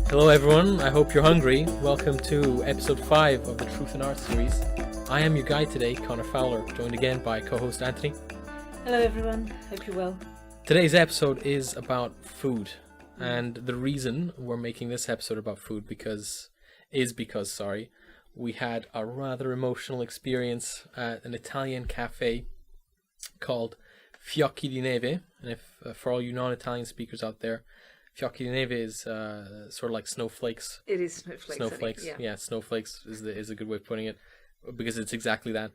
Hello everyone, I hope you're hungry. Welcome to episode 5 of the Truth and Art series. I am your guide today, Connor Fowler, joined again by co-host Antoni. Hello everyone, hope you're well. Today's episode is about food, and the reason we're making this episode about food is because we had a rather emotional experience at an Italian cafe called Fiocchi di Neve, and if for all you non-Italian speakers out there, Fiocchi di Neve is sort of like snowflakes. It is snowflakes. Snowflakes, I think, yeah, snowflakes is a good way of putting it, because it's exactly that.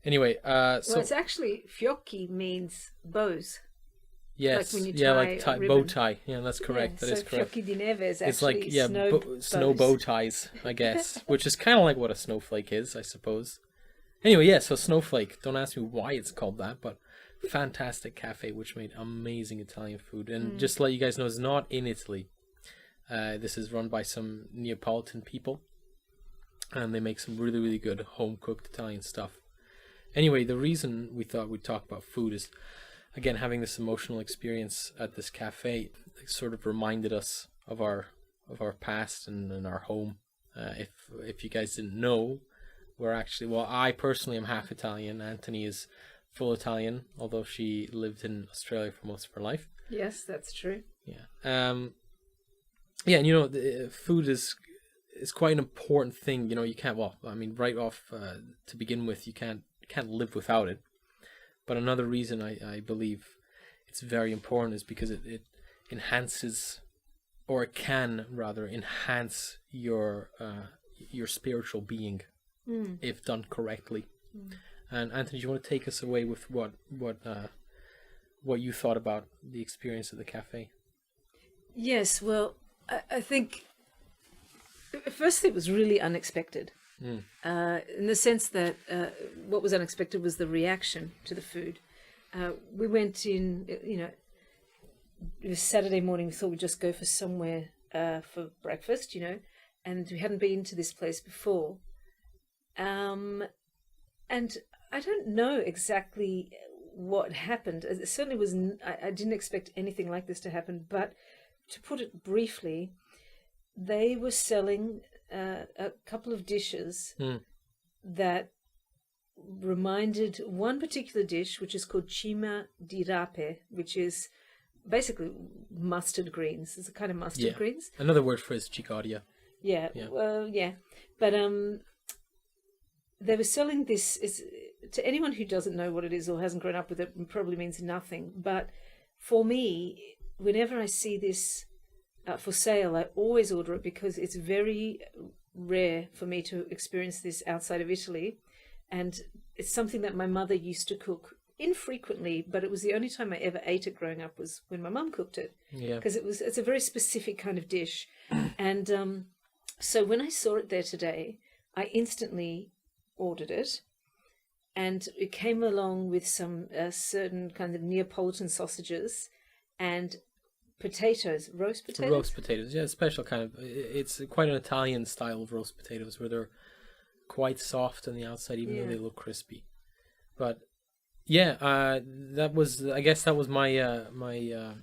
Anyway, well, it's actually fiocchi means bows. Yes, like when you tie bow tie. Yeah, that's correct. Yeah, that is correct. Fiocchi di Neve is It's actually like snow bow ties, I guess, which is kind of like what a snowflake is, I suppose. Anyway, yeah. So snowflake. Don't ask me why it's called that, but fantastic cafe which made amazing Italian food. And just to let you guys know, it's not in Italy. This is run by some Neapolitan people, and they make some really, really good home-cooked Italian stuff. Anyway, the reason we thought we'd talk about food is, again, having this emotional experience at this cafe sort of reminded us of our past and our home. If you guys didn't know, I personally am half Italian. Antoni is full Italian, although she lived in Australia for most of her life. Yes, that's true. Yeah. Yeah, and food is quite an important thing. You can't. Well, I mean, right off to begin with, you can't live without it. But another reason I believe it's very important is because it enhances, or it can rather enhance your spiritual being if done correctly. And Antoni, do you want to take us away with what you thought about the experience at the cafe? Yes, well, I think firstly it was really unexpected. In the sense that what was unexpected was the reaction to the food. We went in, it was Saturday morning. We thought we'd just go for somewhere for breakfast, and we hadn't been to this place before. And I don't know exactly what happened. It certainly was. I didn't expect anything like this to happen. But to put it briefly, they were selling a couple of dishes that reminded one particular dish, which is called cima di rape, which is basically mustard greens. It's a kind of mustard greens. Another word for it is cicoria. Yeah. Well, yeah. But they were selling this. To anyone who doesn't know what it is or hasn't grown up with it, it probably means nothing. But for me, whenever I see this for sale, I always order it because it's very rare for me to experience this outside of Italy, and it's something that my mother used to cook infrequently, but it was the only time I ever ate it growing up was when my mum cooked it, because it's a very specific kind of dish. And so when I saw it there today, I instantly ordered it, and it came along with some certain kind of Neapolitan sausages and potatoes, roast potatoes. Roast potatoes, yeah, special kind of. It's quite an Italian style of roast potatoes where they're quite soft on the outside, even though they look crispy. But yeah, that was my my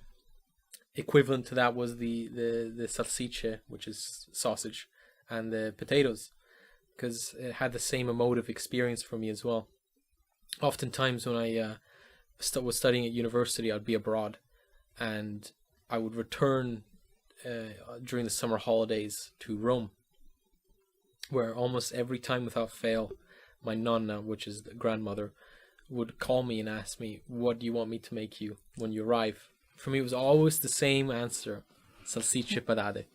equivalent to that was the salsicce, which is sausage, and the potatoes, because it had the same emotive experience for me as well. Oftentimes when I was studying at university, I'd be abroad, and I would return during the summer holidays to Rome, where almost every time without fail, my nonna, which is the grandmother, would call me and ask me, "What do you want me to make you when you arrive?" For me, it was always the same answer: salsicce padate.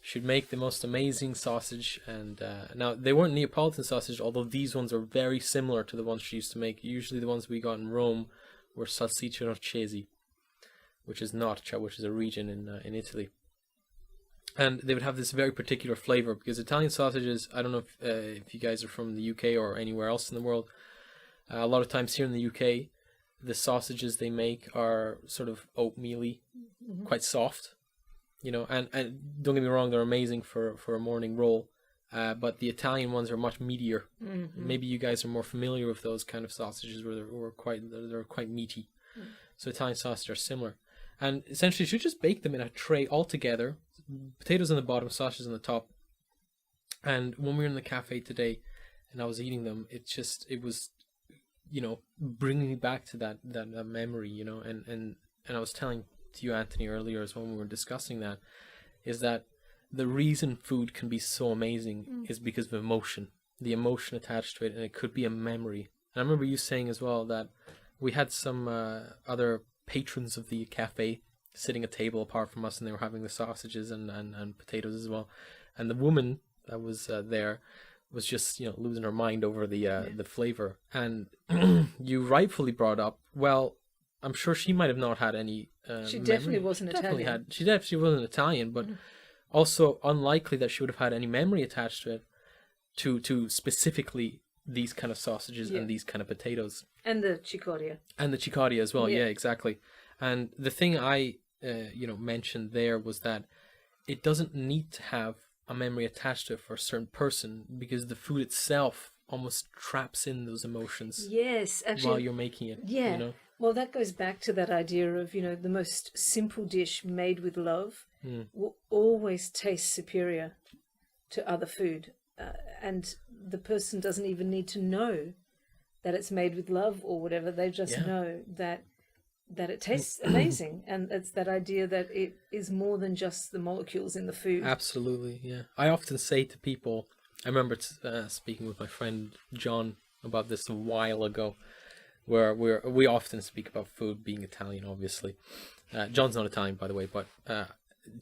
She'd make the most amazing sausage, and now they weren't Neapolitan sausage, although these ones are very similar to the ones she used to make. Usually the ones we got in Rome were salsicce norchesi, which is a region in Italy. And they would have this very particular flavor, because Italian sausages, I don't know if you guys are from the UK or anywhere else in the world, a lot of times here in the UK, the sausages they make are sort of oatmeal-y, quite soft, and don't get me wrong, they're amazing for a morning roll, but the Italian ones are much meatier. Maybe you guys are more familiar with those kind of sausages where they're quite meaty. So Italian sausages are similar. And essentially, you should just bake them in a tray all together, potatoes on the bottom, sausages on the top. And when we were in the cafe today, and I was eating them, it was, bringing me back to that memory, and I was telling to you, Anthony, earlier as when we were discussing that, is that the reason food can be so amazing is because of emotion, the emotion attached to it, and it could be a memory. And I remember you saying as well that we had some other patrons of the cafe sitting at a table apart from us, and they were having the sausages and potatoes as well. And the woman that was there was just losing her mind over the flavor. And you rightfully brought up, well, I'm sure she might have not had any. She definitely wasn't Italian. She definitely wasn't Italian, but also unlikely that she would have had any memory attached to it, to specifically these kind of sausages and these kind of potatoes. And the cicoria. And the cicoria as well. Yeah, exactly. And the thing I mentioned there was that it doesn't need to have a memory attached to it for a certain person, because the food itself almost traps in those emotions. Yes, actually, while you're making it. Yeah. Well, that goes back to that idea of, the most simple dish made with love will always taste superior to other food. And the person doesn't even need to know that it's made with love or whatever. They just know that it tastes amazing. And it's that idea that it is more than just the molecules in the food. Absolutely, yeah. I often say to people, I remember speaking with my friend John about this a while ago, where we often speak about food being Italian, obviously. John's not Italian, by the way, but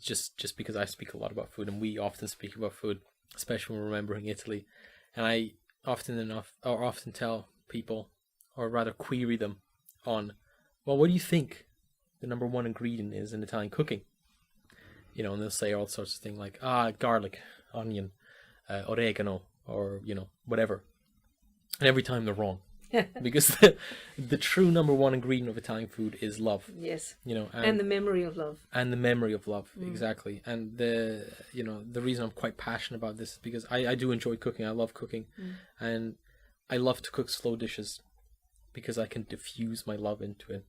just because I speak a lot about food, and we often speak about food, especially when we're remembering Italy. And I often tell people, or rather query them on, well, what do you think the number one ingredient is in Italian cooking? And they'll say all sorts of things like, garlic, onion, oregano, or, whatever. And every time they're wrong. Because the true number one ingredient of Italian food is love. Yes. And the memory of love. And the memory of love, exactly. And the reason I'm quite passionate about this is because I do enjoy cooking. I love cooking, and I love to cook slow dishes because I can diffuse my love into it.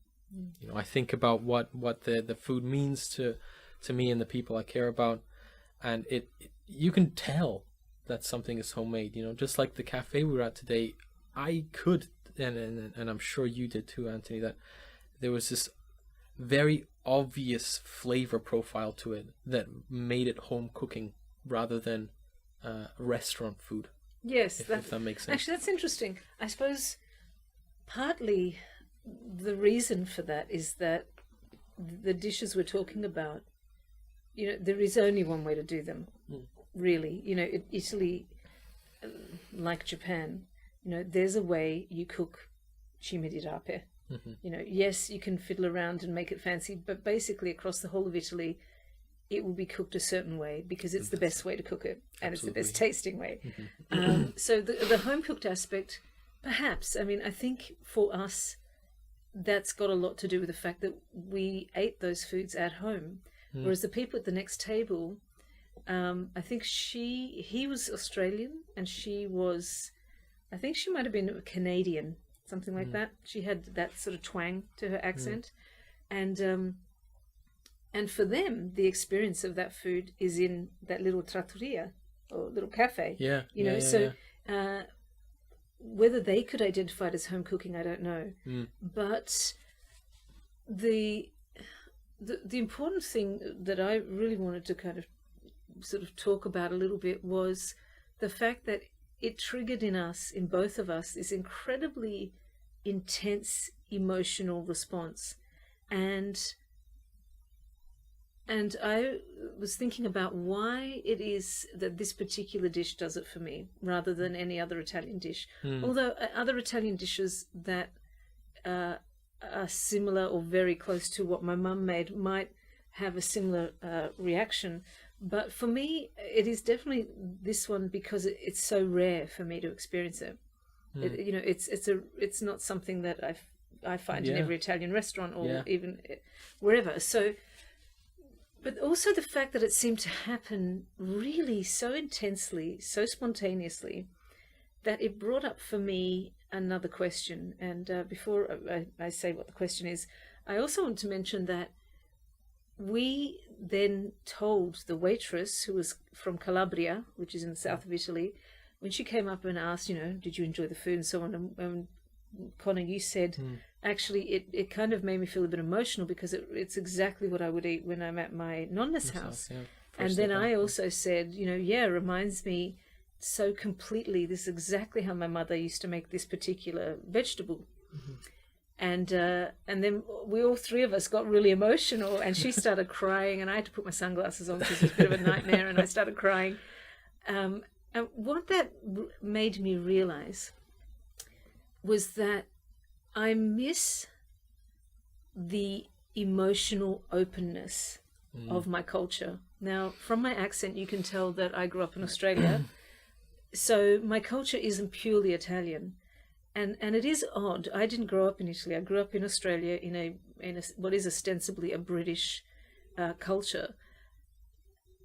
I think about what the food means to me and the people I care about, and it you can tell that something is homemade. Just like the cafe we were at today. I could, and I'm sure you did too, Antoni, that there was this very obvious flavor profile to it that made it home cooking rather than restaurant food. Yes, if that makes sense. Actually, that's interesting. I suppose partly the reason for that is that the dishes we're talking about, there is only one way to do them, really. Italy, like Japan, there's a way you cook cime di rape. Yes, you can fiddle around and make it fancy, but basically across the whole of Italy, it will be cooked a certain way because it's the best way to cook it, and it's the best tasting way. So the home-cooked aspect, perhaps, I think for us, that's got a lot to do with the fact that we ate those foods at home, whereas the people at the next table, I think he was Australian, and she was... I think she might have been a Canadian, something like that. She had that sort of twang to her accent. And for them, the experience of that food is in that little trattoria or little cafe. Yeah. Whether they could identify it as home cooking, I don't know. But the important thing that I really wanted to kind of sort of talk about a little bit was the fact that it triggered in both of us, this incredibly intense emotional response. And I was thinking about why it is that this particular dish does it for me rather than any other Italian dish. Although other Italian dishes that are similar or very close to what my mum made might have a similar reaction. But for me, it is definitely this one because it's so rare for me to experience it. It's not something that I find in every Italian restaurant or even wherever. So, but also the fact that it seemed to happen really so intensely, so spontaneously, that it brought up for me another question. And before I say what the question is, I also want to mention that then told the waitress, who was from Calabria, which is in the south of Italy, when she came up and asked, did you enjoy the food and so on, and Connor, you said, actually, it kind of made me feel a bit emotional because it's exactly what I would eat when I'm at my nonna's house. Yeah, and then I also said, it reminds me so completely, this is exactly how my mother used to make this particular vegetable. And then we all three of us got really emotional, and she started crying, and I had to put my sunglasses on because it was a bit of a nightmare, and I started crying. And what that made me realize was that I miss the emotional openness of my culture. Now, from my accent, you can tell that I grew up in Australia, so my culture isn't purely Italian. And it is odd. I didn't grow up in Italy. I grew up in Australia in a what is ostensibly a British culture.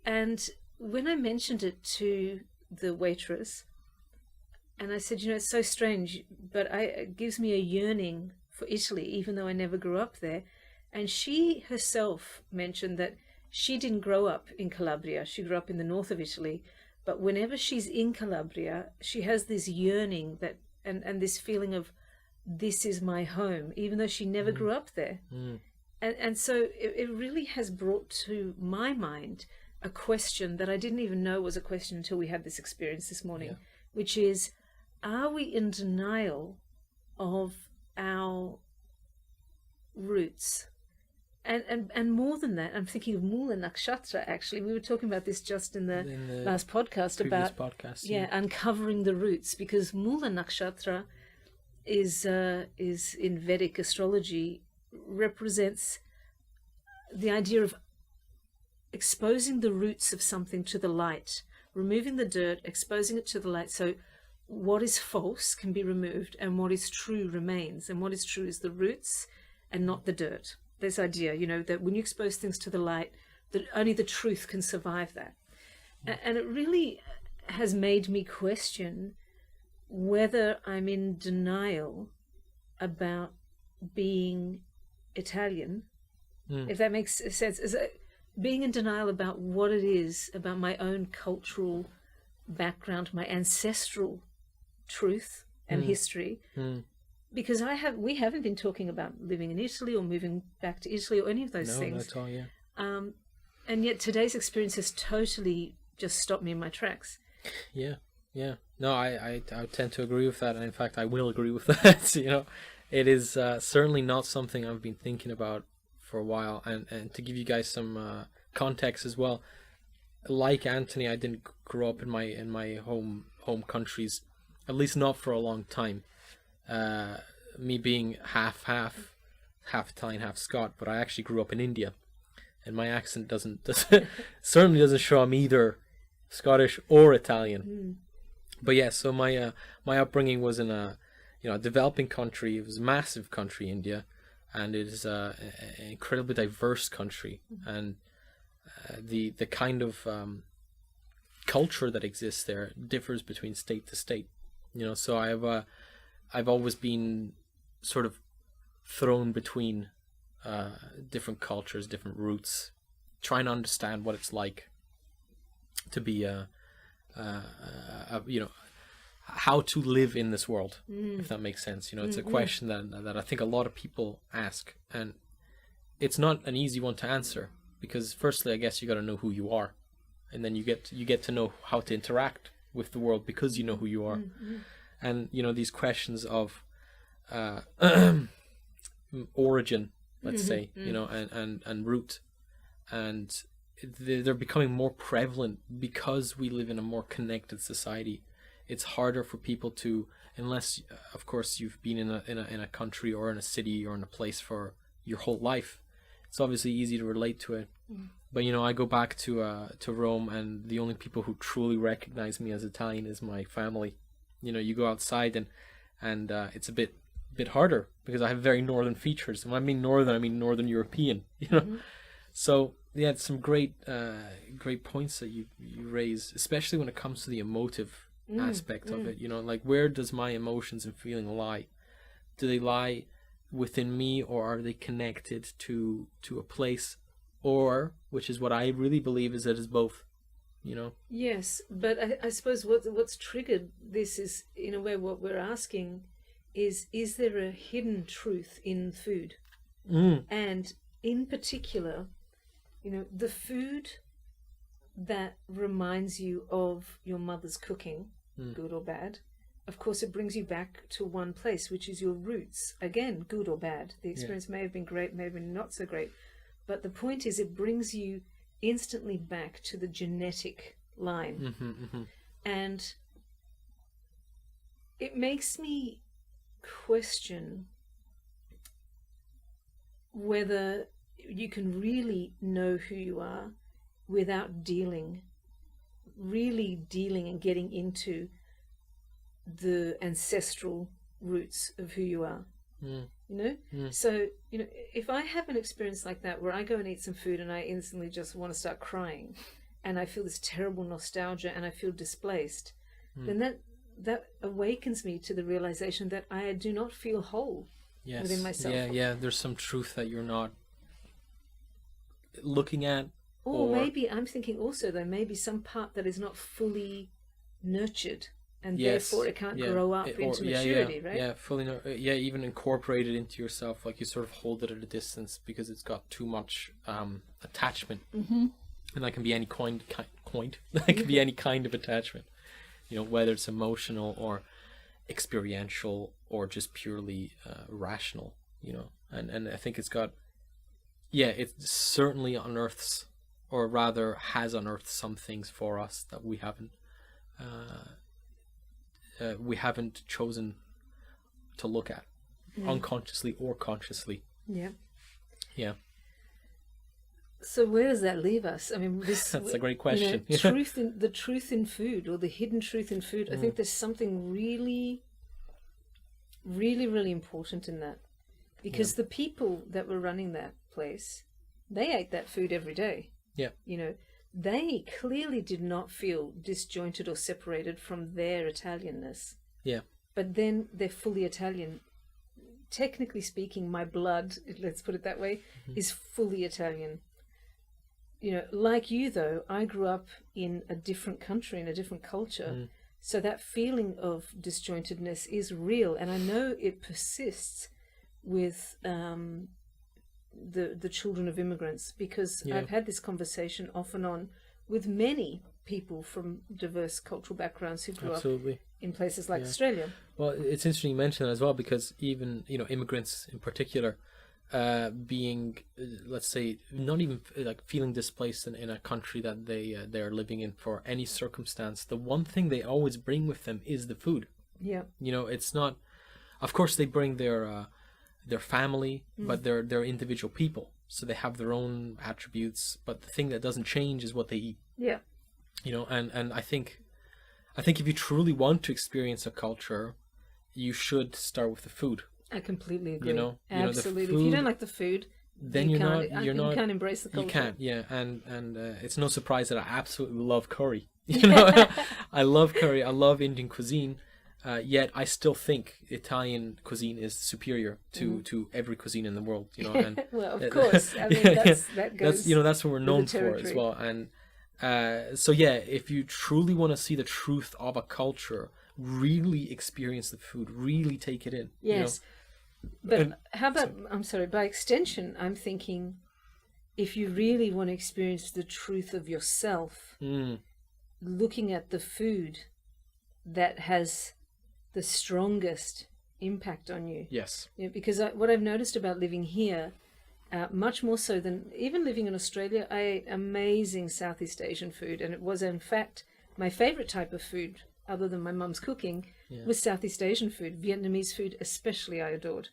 And when I mentioned it to the waitress, and I said, it's so strange, but it gives me a yearning for Italy, even though I never grew up there. And she herself mentioned that she didn't grow up in Calabria. She grew up in the north of Italy. But whenever she's in Calabria, she has this yearning that and this feeling of, this is my home, even though she never grew up there. And so it really has brought to my mind a question that I didn't even know was a question until we had this experience this morning, which is, are we in denial of our roots? And more than that, I'm thinking of Mula Nakshatra, actually. We were talking about this just in the last podcast about uncovering the roots, because Mula Nakshatra is in Vedic astrology, represents the idea of exposing the roots of something to the light, removing the dirt, exposing it to the light, so what is false can be removed and what is true remains. And what is true is the roots and not the dirt. This idea, that when you expose things to the light, that only the truth can survive that. And it really has made me question whether I'm in denial about being Italian, if that makes sense. Is it being in denial about what it is, about my own cultural background, my ancestral truth and history. Because we haven't been talking about living in Italy or moving back to Italy or any of those things. No, not at all, and yet today's experience has totally just stopped me in my tracks. Yeah. No, I tend to agree with that, and in fact, I will agree with that. It is certainly not something I've been thinking about for a while. And to give you guys some context as well, like Antoni, I didn't grow up in my home countries, at least not for a long time. Me being half Italian, half Scot, but I actually grew up in India, and my accent certainly doesn't show I'm either Scottish or Italian. But yeah, so my upbringing was in a developing country. It was a massive country, India, and it is an incredibly diverse country, and the kind of culture that exists there differs between state to state. So I've always been sort of thrown between different cultures, different roots, trying to understand what it's like to be how to live in this world, if that makes sense. It's a question that I think a lot of people ask, and it's not an easy one to answer, because firstly, I guess you got to know who you are, and then you get to know how to interact with the world because you know who you are. And these questions of origin, let's say, and root, and they're becoming more prevalent because we live in a more connected society. It's harder for people to, unless of course you've been in a country or in a city or in a place for your whole life. It's obviously easy to relate to it. But I go back to Rome, and the only people who truly recognize me as Italian is my family. You go outside and it's a bit harder because I have very northern features. And when I mean northern, I mean northern European. So yeah, it's some great points that you raise, especially when it comes to the emotive aspect of it. Like, where does my emotions and feeling lie? Do they lie within me, or are they connected to a place or, which is what I really believe, is that it's both, you know? Yes, but I suppose what's triggered this is, in a way, what we're asking is there a hidden truth in food? And in particular, the food that reminds you of your mother's cooking, good or bad, of course, it brings you back to one place, which is your roots. Again, good or bad. The experience may have been great, may have been not so great. But the point is, it brings you instantly back to the genetic line. And it makes me question whether you can really know who you are without really dealing and getting into the ancestral roots of who you are. So if I have an experience like that where I go and eat some food and I instantly just want to start crying and I feel this terrible nostalgia and I feel displaced, then that awakens me to the realization that I do not feel whole within myself. There's some truth that you're not looking at. Or maybe I'm thinking also there may be some part that is not fully nurtured, and therefore it can't grow up into maturity, right? Yeah, fully. Even incorporate it into yourself, like you sort of hold it at a distance because it's got too much attachment, and that can be any that can be any kind of attachment, whether it's emotional or experiential or just purely rational, and I think it's got, it certainly unearths, or rather has unearthed, some things for us that we haven't chosen to look at, unconsciously or consciously. Yeah. So where does that leave us? I mean, that's a great question. The truth in food, or the hidden truth in food. I think there's something really, really, really important in that, because the people that were running that place, they ate that food every day. They clearly did not feel disjointed or separated from their Italianness. But then they're fully Italian. Technically speaking, my blood, let's put it that way, is fully Italian. Like you, though, I grew up in a different country, in a different culture. So that feeling of disjointedness is real. And I know it persists with the children of immigrants, because I've had this conversation off and on with many people from diverse cultural backgrounds who grew up in places like Australia. Well, it's interesting you mention that as well, because even immigrants in particular, being let's say not even like feeling displaced in a country that they're living in for any circumstance, the one thing they always bring with them is the food. It's not, of course they bring their family, but they're individual people, so they have their own attributes, but the thing that doesn't change is what they eat. And I think if you truly want to experience a culture, you should start with the food. I completely agree. Absolutely. The food, if you don't like the food, then you can't embrace the culture. You can't, and it's no surprise that I absolutely love curry. I love curry. I love Indian cuisine. Yet I still think Italian cuisine is superior to every cuisine in the world, And well, of course, I mean that goes. That's what we're known for as well. And if you truly want to see the truth of a culture, really experience the food, really take it in. Yes, but how about? I'm sorry. By extension, I'm thinking, if you really want to experience the truth of yourself, looking at the food that has the strongest impact on you. Yes. Because what I've noticed about living here, much more so than even living in Australia, I ate amazing Southeast Asian food, and it was in fact my favorite type of food, other than my mum's cooking, was Southeast Asian food. Vietnamese food especially I adored.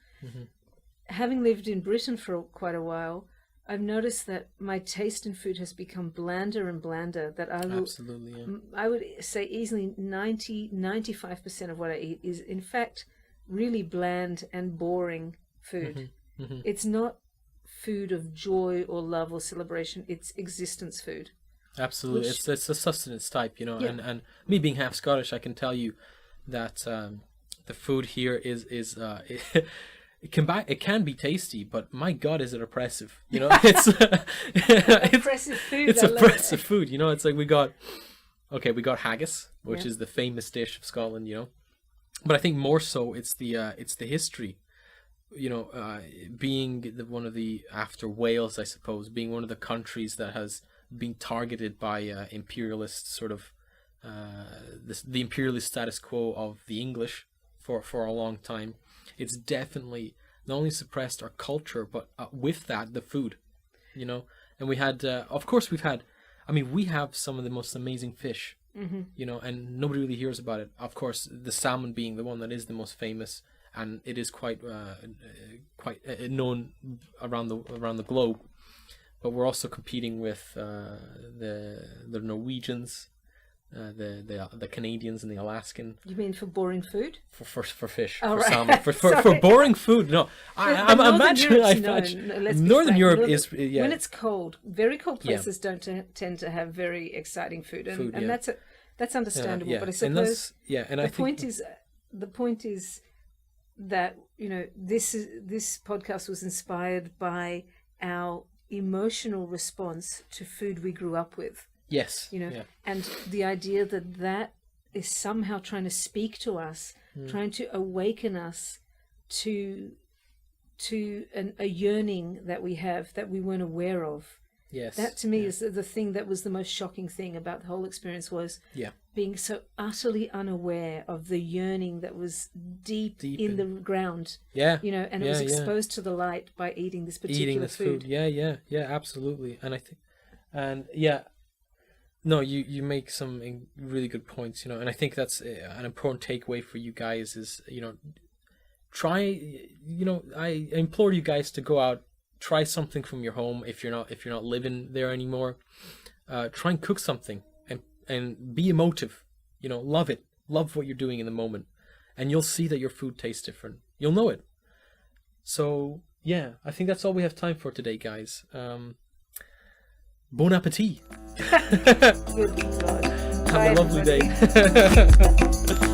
Having lived in Britain for quite a while, I've noticed that my taste in food has become blander and blander, that I will, I would say easily 95% of what I eat is in fact really bland and boring food. It's not food of joy or love or celebration, it's existence food. Absolutely. It's a sustenance type, and me being half Scottish, I can tell you that the food here is it can be tasty, but my God, is it oppressive? You know, it's oppressive food. It's oppressive food. You know, it's like we got haggis, which is the famous dish of Scotland. You know, but I think more so it's the history. You know, being one of the, after Wales, I suppose, being one of the countries that has been targeted by imperialist sort of the imperialist status quo of the English for a long time. It's definitely not only suppressed our culture, but with that, the food. You know, and we had, of course, we have some of the most amazing fish. You know, and nobody really hears about it. Of course, the salmon being the one that is the most famous. And it is quite known around the globe, but we're also competing with the Norwegians, the Canadians, and the Alaskan. You mean for boring food? For fish, oh, for right. salmon, for boring food. No, I'm imagining. Northern Europe is when it's cold. Very cold places don't tend to have very exciting food, and that's understandable. But I suppose the point is that, you know, this podcast was inspired by our emotional response to food we grew up with. Yes. You know, and the idea that is somehow trying to speak to us, trying to awaken us to a yearning that we have that we weren't aware of. Yes. That to me is the thing that was the most shocking thing about the whole experience, was being so utterly unaware of the yearning that was deep in the ground. Yeah. You know, and it was exposed to the light by eating this particular food. Yeah, absolutely. And I think, no, you make some really good points, you know, and I think that's an important takeaway for you guys is, you know, try, you know, I implore you guys to go out, try something from your home. If you're not living there anymore, try and cook something and be emotive. You know, love it. Love what you're doing in the moment, and you'll see that your food tastes different. You'll know it. So yeah, I think that's all we have time for today, guys. Bon appetit. Good God. Have a lovely day.